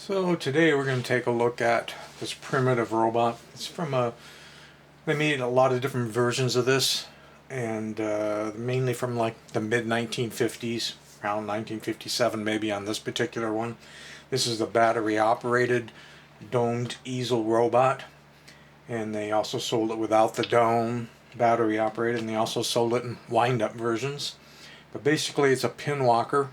So today we're going to take a look at this primitive robot. It's from they made a lot of different versions of this, and mainly from like the mid 1950s, around 1957 maybe on this particular one. This is the battery operated domed easel robot, and they also sold it without the dome, battery operated, and they also sold it in wind up versions. But basically it's a pin walker,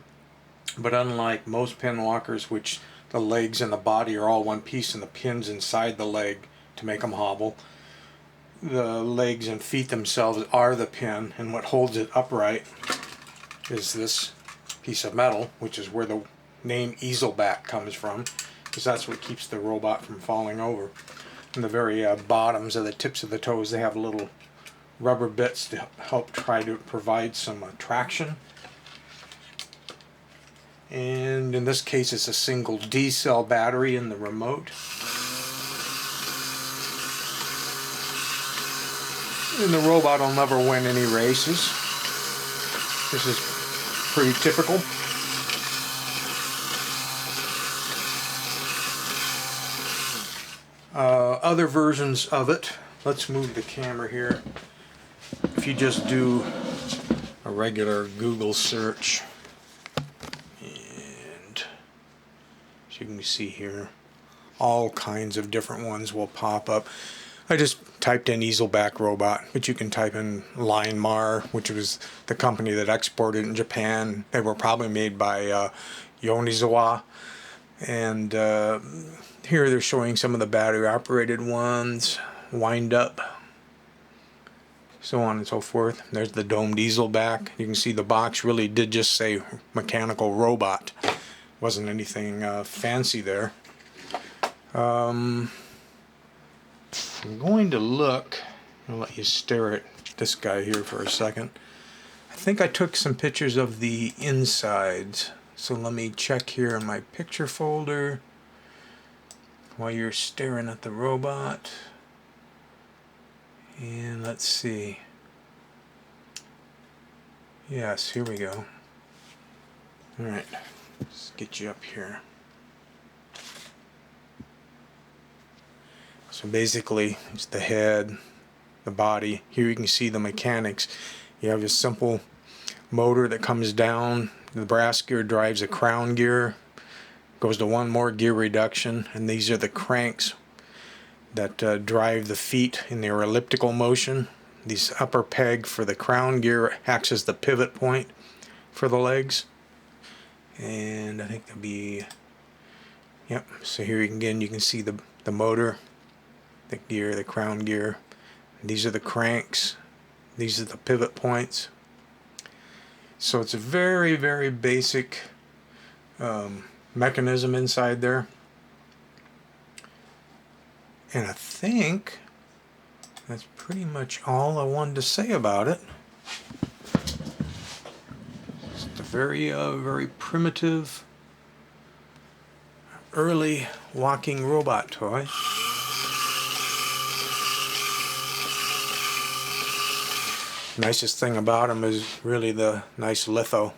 but unlike most pin walkers, which the legs and the body are all one piece and the pins inside the leg to make them hobble, the legs and feet themselves are the pin, and what holds it upright is this piece of metal, which is where the name Easel back comes from, because that's what keeps the robot from falling over. And the very bottoms of the tips of the toes, they have little rubber bits to help try to provide some traction. And in this case it's a single D-cell battery in the remote. And the robot will never win any races. This is pretty typical. Other versions of it, let's move the camera here. If you just do a regular Google search, you can see here all kinds of different ones will pop up. I just typed in easel back robot, but you can type in Linemar, which was the company that exported in Japan. They were probably made by Yonizawa, and here they're showing some of the battery operated ones, wind up, so on and so forth. There's the domed easel back. You can see the box really did just say mechanical robot. Wasn't anything fancy there. I'm going to look. I'll let you stare at this guy here for a second. I think I took some pictures of the insides, so let me check here in my picture folder while you're staring at the robot. And let's see. Yes, here we go. Alright. Let's get you up here. So basically, it's the head, the body. Here you can see the mechanics. You have a simple motor that comes down. The brass gear drives a crown gear. Goes to one more gear reduction. And these are the cranks that drive the feet in their elliptical motion. This upper peg for the crown gear acts as the pivot point for the legs. And I think there'll be, yep, so here again you can see the motor, the gear, the crown gear. These are the cranks. These are the pivot points. So it's a very, very basic mechanism inside there. And I think that's pretty much all I wanted to say about it. Very, very primitive, early walking robot toy. Nicest thing about them is really the nice litho,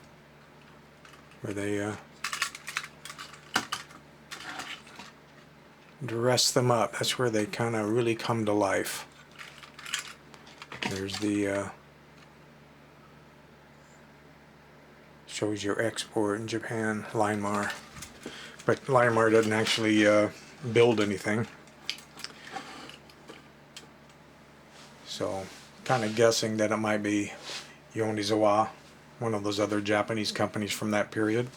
where they dress them up. That's where they kind of really come to life. There's the shows your export in Japan, Linemar. But Linemar doesn't actually build anything. So, kind of guessing that it might be Yonizawa, one of those other Japanese companies from that period.